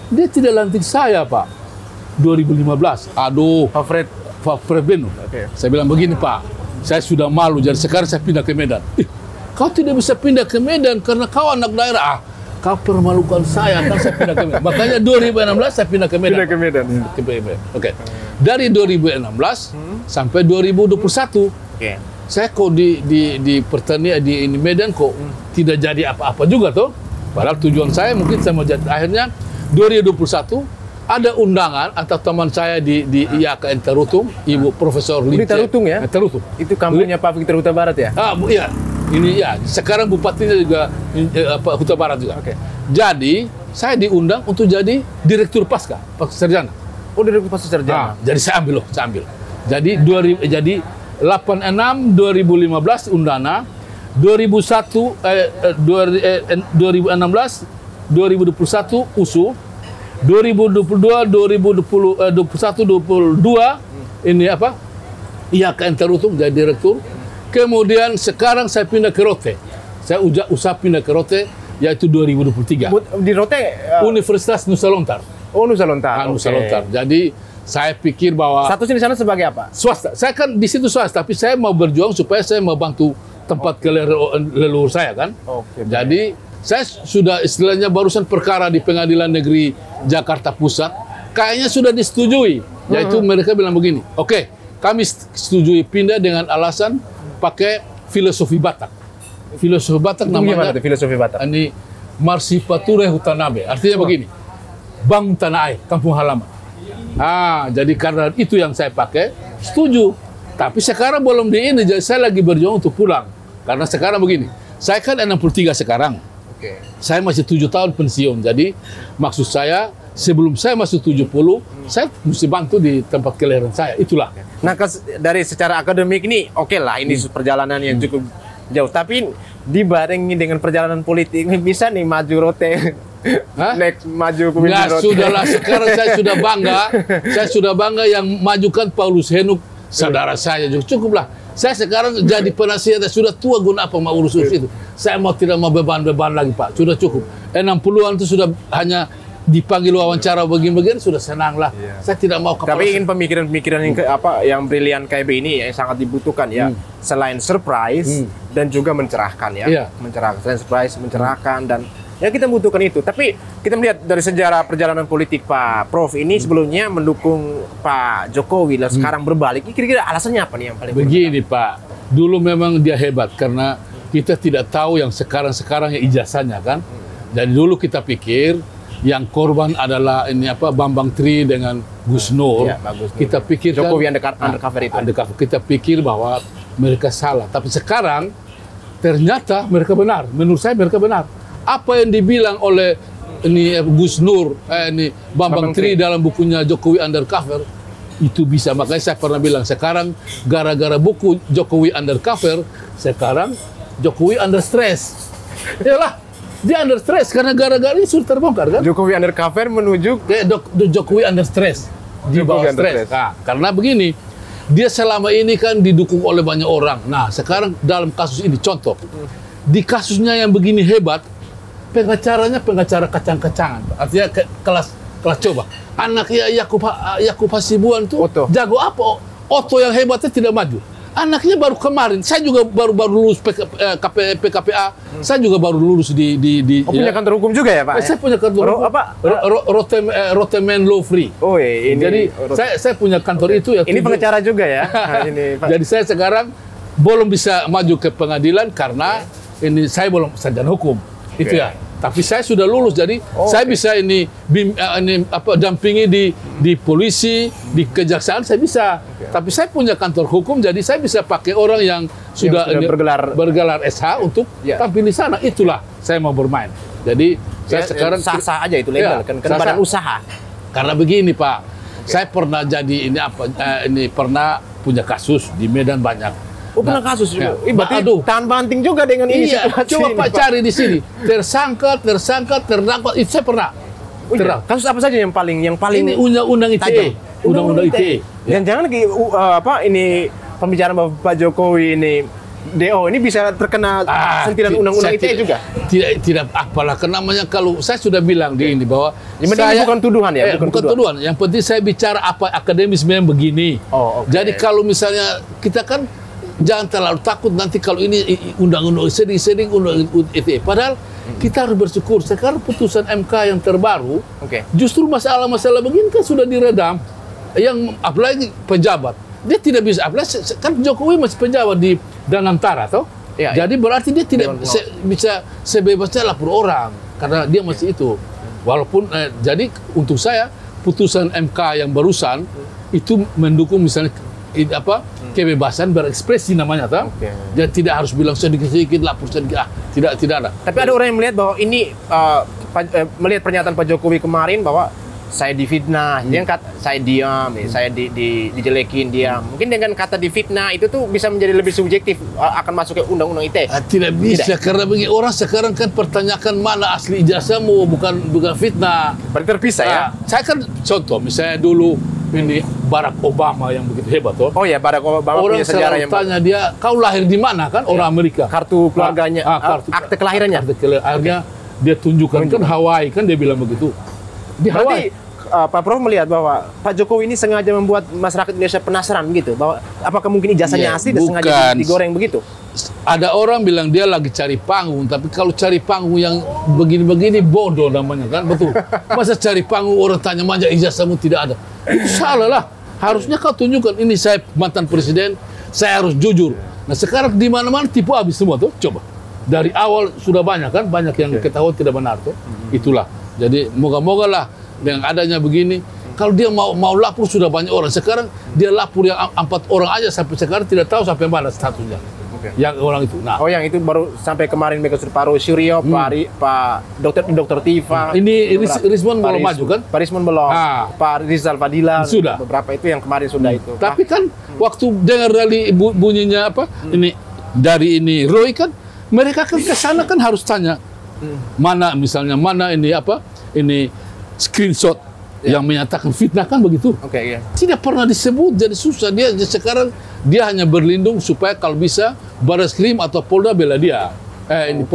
Dia tidak lantik saya Pak. 2015. Aduh. Pak Fred Beno. Saya bilang begini Pak, saya sudah malu. Jadi sekarang saya pindah ke Medan. Kau tidak bisa pindah ke Medan karena kau anak daerah. Kau permalukan saya, kan saya pindah ke Medan. Makanya 2016 saya pindah ke Medan. Dari 2016 sampai 2021. Saya kok di pertanian di Medan kok tidak jadi apa-apa juga toh. Padahal tujuan saya mungkin saya mau jadi. Akhirnya 2021 ada undangan atau teman saya di IAKN Tarutung, Ibu Profesor Lince. Di Tarutung ya? Tarutung. Itu kampungnya Pak Victor Huta Barat ya? Iya. Ini ya, sekarang bupatinya juga Huta Barat juga. Jadi saya diundang untuk jadi direktur pasca sarjana. Oh, direktur pasca sarjana. Jadi saya ambil. Jadi 86 2015 undana, 2016 2021 usul, 2022 ini IAKN Tarutung jadi direktur. Kemudian sekarang saya pindah ke Rote. Saya usaha pindah ke Rote, yaitu 2023. Di Rote? Universitas Nusa Lontar. Oh, Nusa Lontar. Nusa Lontar. Jadi saya pikir bahwa statusnya di sana sebagai apa? Swasta. Saya kan di situ swasta, tapi saya mau berjuang supaya saya mau bantu tempat leluhur saya kan. Jadi saya sudah istilahnya barusan perkara di Pengadilan Negeri Jakarta Pusat, kayaknya sudah disetujui. Yaitu mereka bilang begini, kami setujui pindah dengan alasan pakai filosofi Batak. Filosofi Batak namanya filosofi Batak. Ini Marsipature Hutanabe. Artinya begini, bangun tanah air, kampung halaman. Jadi karena itu yang saya pakai, setuju. Tapi sekarang belum di ini, jadi saya lagi berjuang untuk pulang. Karena sekarang begini, saya kan 63 sekarang. Saya masih 7 tahun pensiun. Jadi maksud saya, sebelum saya masuk 70, saya mesti bantu di tempat kelahiran saya. Itulah. Nah, dari secara akademik ini, lah, ini perjalanan yang cukup jauh. Tapi dibarengi dengan perjalanan politik, bisa nih maju Rote. Next maju pemimpin Rote. Sudahlah, sekarang saya sudah bangga. Saya sudah bangga yang majukan Paulus Henuk, saudara saya juga. Cukuplah. Saya sekarang jadi penasihat, sudah tua, guna apa mau urus itu. Saya tidak mau beban-beban lagi Pak. Sudah cukup. 60-an itu sudah hanya dipanggil wawancara bagian-bagian sudah senang lah. Saya tidak mau kepala. Tapi ingin pemikiran-pemikiran yang brilian kayak ini yang sangat dibutuhkan ya. Selain surprise dan juga mencerahkan ya. Mencerahkan, selain surprise, mencerahkan dan Ya kita butuhkan itu. Tapi kita melihat dari sejarah perjalanan politik Pak Prof ini sebelumnya mendukung Pak Jokowi, dan sekarang berbalik. Kira-kira alasannya apa nih yang paling begini Pak? Dulu memang dia hebat karena kita tidak tahu yang sekarang yang ijazahnya kan. Dan dulu kita pikir yang korban adalah ini apa Bambang Tri dengan Gus Nur. Ya, Gus Nur. Kita pikir Jokowi undercover itu. Undercover. Kita pikir bahwa mereka salah. Tapi sekarang ternyata mereka benar. Menurut saya mereka benar. Apa yang dibilang oleh ini Gus Nur, ini Bambang Tri dalam bukunya Jokowi Undercover itu bisa. Makanya saya pernah bilang sekarang gara-gara buku Jokowi Undercover, sekarang Jokowi under stress. Yalah, dia under stress karena gara-gara ini sudah terbongkar kan. Jokowi Undercover menuju ke Jokowi under stress. Di bawah stres. Nah, karena begini, dia selama ini kan didukung oleh banyak orang. Nah, sekarang dalam kasus ini contoh, di kasusnya yang begini hebat, pengacaranya pengacara kacang-kacangan. Artinya kelas coba. Anaknya Yakub Hasibuan tuh jago apa? Otto yang hebatnya tidak maju. Anaknya baru kemarin, saya juga baru lulus PKPA, saya juga baru lulus di punya kantor hukum juga ya Pak? Saya punya kantor hukum. Roteman Law Free. Oh iya, ini. Jadi saya punya kantor itu ya. Ini pengacara juga ya? Ini, Pak. Jadi saya sekarang belum bisa maju ke pengadilan karena ini saya belum sarjana hukum. Itu ya. Tapi saya sudah lulus, jadi saya bisa dampingi di polisi, di kejaksaan saya bisa. Tapi saya punya kantor hukum, jadi saya bisa pakai orang yang sudah bergelar SH untuk tampil di sana. Itulah saya mau bermain. Jadi saya sekarang sah-sah aja itu legal kan badan usaha. Karena begini Pak, saya pernah jadi pernah punya kasus di Medan banyak. Oh, pernah kasus juga. Berarti tahan banting juga dengan ini. Coba Pak cari di sini. Tersangka, terdakwa, itu saya pernah. Kasus apa saja yang paling ini undang-undang ITE. Undang-undang ITE. Dan jangan ini pembicaraan Pak Jokowi ini DO ini bisa terkena sentilan undang-undang ITE juga. Tidak apalah namanya, kalau saya sudah bilang di ini bahwa ini bukan tuduhan ya, bukan tuduhan. Yang penting saya bicara apa akademis memang begini. Jadi kalau misalnya kita kan jangan terlalu takut nanti kalau ini undang-undang sering undang-undang ITE. Padahal kita harus bersyukur sekarang putusan MK yang terbaru, justru masalah-masalah begini kan sudah diredam. Yang apalagi pejabat, dia tidak bisa. Apalagi kan Jokowi masih pejabat di Danantara, toh. Jadi berarti dia tidak bisa sebebasnya lapor orang karena dia masih itu. Walaupun jadi untuk saya putusan MK yang barusan itu mendukung misalnya kebebasan berekspresi namanya, tak? Jadi tidak harus bilang sedikit-sedikit lapor sedikit, tidak ada. Tapi ada orang yang melihat bahwa ini melihat pernyataan Pak Jokowi kemarin bahwa saya difitnah, saya diam, saya dijelekin diam. Mungkin dengan kata difitnah itu tuh bisa menjadi lebih subjektif akan masuk ke undang-undang ITE. Tidak bisa karena bagi orang sekarang kan pertanyakan mana asli ijazahmu, bukan fitnah. Berarti terpisah ya. Saya kan contoh misalnya dulu ini Barack Obama yang begitu hebat, toh. Oh ya, Barack Obama orang punya sejarah yang tanya dia, kau lahir di mana kan? Orang Amerika. Kartu keluarganya, akte kelahirannya. Akhirnya dia tunjukkan kan Hawaii, kan dia bilang begitu. Di Hawaii. Pak Prof melihat bahwa Pak Jokowi ini sengaja membuat masyarakat Indonesia penasaran begitu, bahwa apakah mungkin ijazahnya asli dan sengaja digoreng begitu? Ada orang bilang dia lagi cari panggung, tapi kalau cari panggung yang begini-begini bodoh namanya kan, betul. Masa cari panggung orang tanya manja ijazahmu tidak ada, itu salah lah. Harusnya kau tunjukkan ini saya mantan presiden, saya harus jujur. Nah sekarang di mana-mana tipu habis semua tuh, coba dari awal sudah banyak kan, banyak yang ketahuan tidak benar tuh. Itulah. Jadi moga-moga lah dengan adanya begini, kalau dia mau lapor sudah banyak orang. Sekarang dia lapor yang 4 orang aja sampai sekarang tidak tahu sampai mana statusnya. Yang orang itu. Nah, yang itu baru sampai kemarin mereka sudah Pak Suryo, Pak Dokter Tifa. Ini Rizwan belum maju kan? Pak Rizwan belum. Pak Rizal Fadila. Sudah. Beberapa itu yang kemarin sudah itu. Tapi kan waktu dengar dari bunyinya ini dari ini Roy kan, mereka kan ke sana kan harus tanya mana misalnya ini screenshot yang menyatakan fitnah kan begitu. Tidak pernah disebut, jadi susah. Dia sekarang dia hanya berlindung supaya kalau bisa Barreskrim atau Polda bela dia. Ini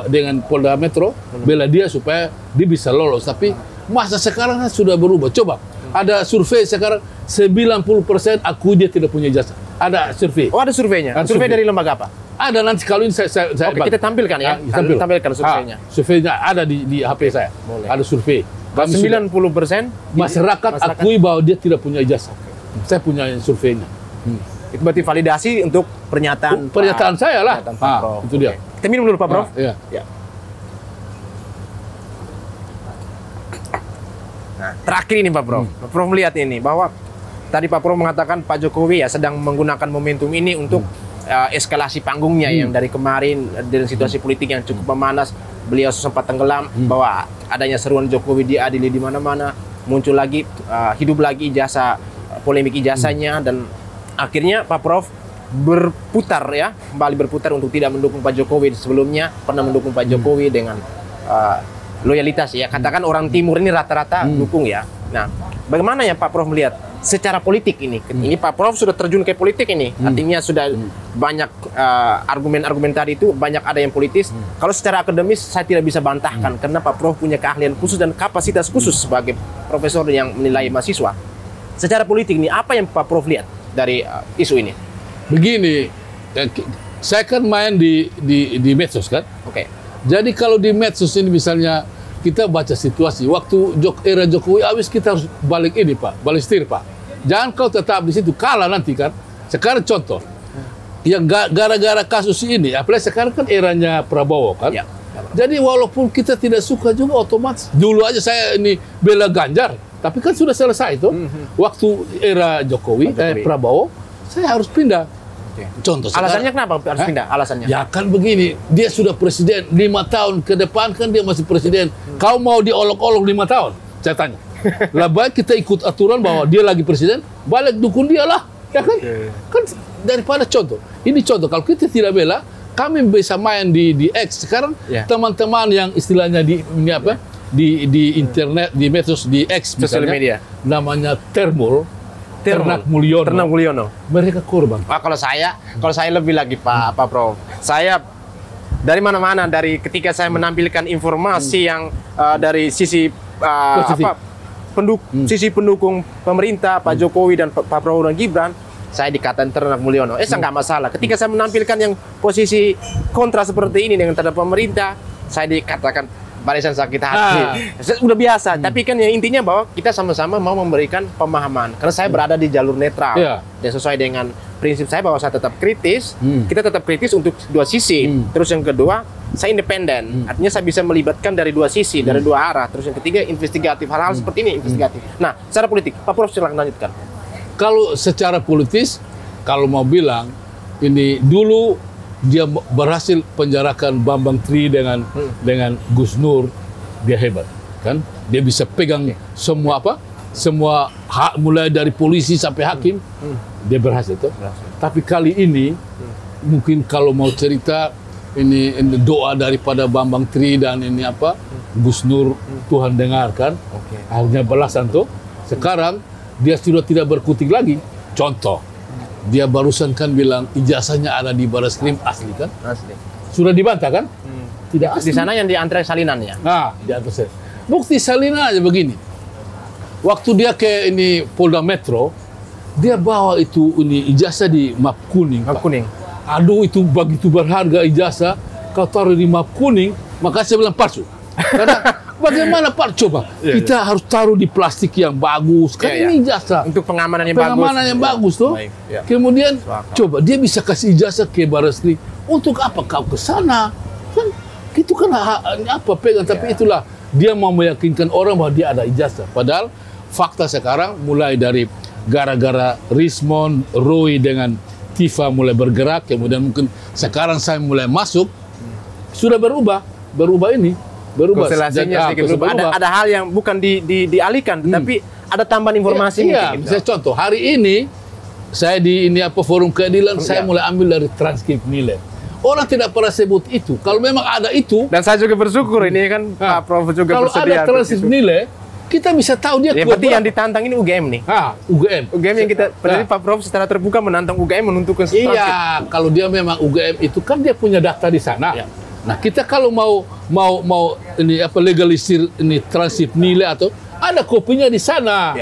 dengan Polda Metro bela dia supaya dia bisa lolos. Tapi masa sekarang kan sudah berubah. Coba ada survei sekarang 90% aku dia tidak punya ijazah. Ada survei. Oh, ada surveinya. Survei dari lembaga apa? Ada nanti kalau ini saya Oke, kita tampilkan ya. Tampilkan surveinya. Surveinya ada di HP saya. Boleh. Ada survei. 90% masyarakat akui bahwa dia tidak punya ijazah. Saya punya surveinya. Itu berarti validasi untuk pernyataan saya lah. Pernyataan Pak Prof. Itu dia. Kita minum dulu Pak Prof. Iya. Ya. Nah, terakhir ini Pak Prof. Pak Prof melihat ini bahwa tadi Pak Prof mengatakan Pak Jokowi ya sedang menggunakan momentum ini untuk eskalasi panggungnya yang dari kemarin dengan situasi politik yang cukup memanas, beliau sempat tenggelam bahwa adanya seruan Jokowi diadili di mana-mana, muncul lagi hidup lagi polemik ijazahnya dan akhirnya Pak Prof berputar ya, kembali berputar untuk tidak mendukung Pak Jokowi. Sebelumnya pernah mendukung Pak Jokowi dengan loyalitas ya, katakan orang Timur ini rata-rata dukung ya. Nah, bagaimana ya Pak Prof melihat secara politik ini? Ini Pak Prof sudah terjun ke politik ini, artinya sudah banyak argumen-argumen tadi itu banyak ada yang politis. Kalau secara akademis saya tidak bisa bantahkan karena Pak Prof punya keahlian khusus dan kapasitas khusus sebagai profesor yang menilai mahasiswa. Secara politik ini apa yang Pak Prof lihat dari isu ini? Begini, saya kan main di medsos kan. Oke. Jadi kalau di medsos ini misalnya kita baca situasi waktu era Jokowi habis, kita harus balik ini Pak, balik setir Pak. Jangan kau tetap di situ, kalah nanti kan. Sekarang contoh, yang gara-gara kasus ini, apalagi sekarang kan eranya Prabowo kan. Ya. Jadi walaupun kita tidak suka juga otomatis. Dulu aja saya ini bela Ganjar, tapi kan sudah selesai itu. Waktu era Jokowi, Prabowo, saya harus pindah. Contoh. Alasannya kenapa harus pindah? Alasannya? Ya kan begini, dia sudah presiden 5 tahun ke depan kan dia masih presiden. Kau mau diolok-olok 5 tahun? Saya tanya. Lah baik kita ikut aturan bahwa dia lagi presiden, balik dukung dia lah, ya kan? Kan daripada contoh. Ini contoh kalau kita tidak bela, kami bisa main di X sekarang. Teman-teman yang istilahnya di internet, di medsos, di X sosial media, namanya Ternak Mulyono. Mereka korban. Kalau saya lebih lagi Pak Prof. Saya dari mana-mana, dari ketika saya menampilkan informasi yang dari sisi sisi pendukung pemerintah Pak Jokowi dan Pak Prabowo dan Gibran, saya dikatakan Ternak Mulyono. Saya nggak masalah. Ketika saya menampilkan yang posisi kontra seperti ini dengan terhadap pemerintah, saya dikatakan barisan sakit hati. Udah biasa. Tapi kan yang intinya bahwa kita sama-sama mau memberikan pemahaman. Karena saya berada di jalur netral. Dan sesuai dengan prinsip saya bahwa saya tetap kritis. Kita tetap kritis untuk dua sisi. Terus yang kedua, saya independen. Artinya saya bisa melibatkan dari dua sisi, dari dua arah. Terus yang ketiga, investigatif. Hal-hal seperti ini investigatif. Nah, secara politik, Pak Prof silakan lanjutkan. Kalau secara politis, kalau mau bilang, ini dulu dia berhasil penjarakan Bambang Tri dengan Gus Nur, dia hebat kan, dia bisa pegang semua hak mulai dari polisi sampai hakim, dia berhasil tuh. Tapi kali ini mungkin kalau mau cerita ini doa daripada Bambang Tri dan ini Gus Nur, Tuhan dengarkan, akhirnya balasan tuh. Sekarang dia sudah tidak berkutik lagi. Contoh, dia barusan kan bilang ijazahnya ada di Barreskrim, asli kan? Asli. Sudah dibantah kan? Tidak asli. Di sana yang diantar salinan ya? Nah, diantar salinan. Bukti salinan aja begini. Waktu dia ke ini Polda Metro, dia bawa itu ini ijazah di map kuning. Map kuning. Aduh, itu begitu berharga ijazah, kau taruh di map kuning, maka saya bilang palsu. Karena bagaimana Pak? Coba kita harus taruh di plastik yang bagus. Kan ini ijazah. Untuk pengamanan yang bagus tuh. Kemudian coba dia bisa kasih ijazah ke Barreskrim. Untuk apa kau ke sana? Kan itu kan pegang. Tapi itulah dia mau meyakinkan orang bahwa dia ada ijazah. Padahal fakta sekarang mulai dari gara-gara Rismond, Roy dengan Tifa mulai bergerak. Kemudian mungkin sekarang saya mulai masuk. Sudah berubah ini. Konstelasinya sedikit berubah. Ada hal yang bukan dialihkan, tapi ada tambahan informasi. Iya, saya contoh hari ini saya di forum keadilan, saya mulai ambil dari transkrip nilai. Orang tidak pernah sebut itu. Kalau memang ada itu, dan saya juga bersyukur ini kan Pak Prof juga kalau bersedia. Kalau ada transkrip nilai, kita bisa tahu dia. Berarti yang ditantang ini UGM nih. UGM yang kita. Berarti Pak Prof secara terbuka menantang UGM menentukan. Iya, kalau dia memang UGM itu kan dia punya data di sana. Nah, kita kalau mau ini legalisir ini transkrip nilai atau ada kopinya di sana.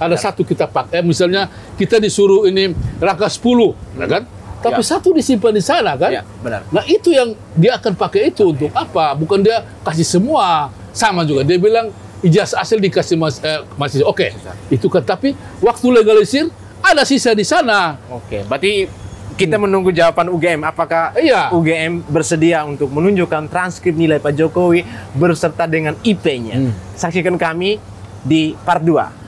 Ada satu kita pakai, misalnya kita disuruh ini rangka 10, kan? tapi satu disimpan di sana kan. Ya, benar. Nah itu yang dia akan pakai itu untuk apa? Bukan dia kasih semua. Sama juga dia bilang ijazah asli dikasih mahasiswa. Oke, itu kan. Tapi waktu legalisir ada sisa di sana. Oke, berarti kita menunggu jawaban UGM. Apakah UGM bersedia untuk menunjukkan transkrip nilai Pak Jokowi berserta dengan IP-nya? Saksikan kami di part 2.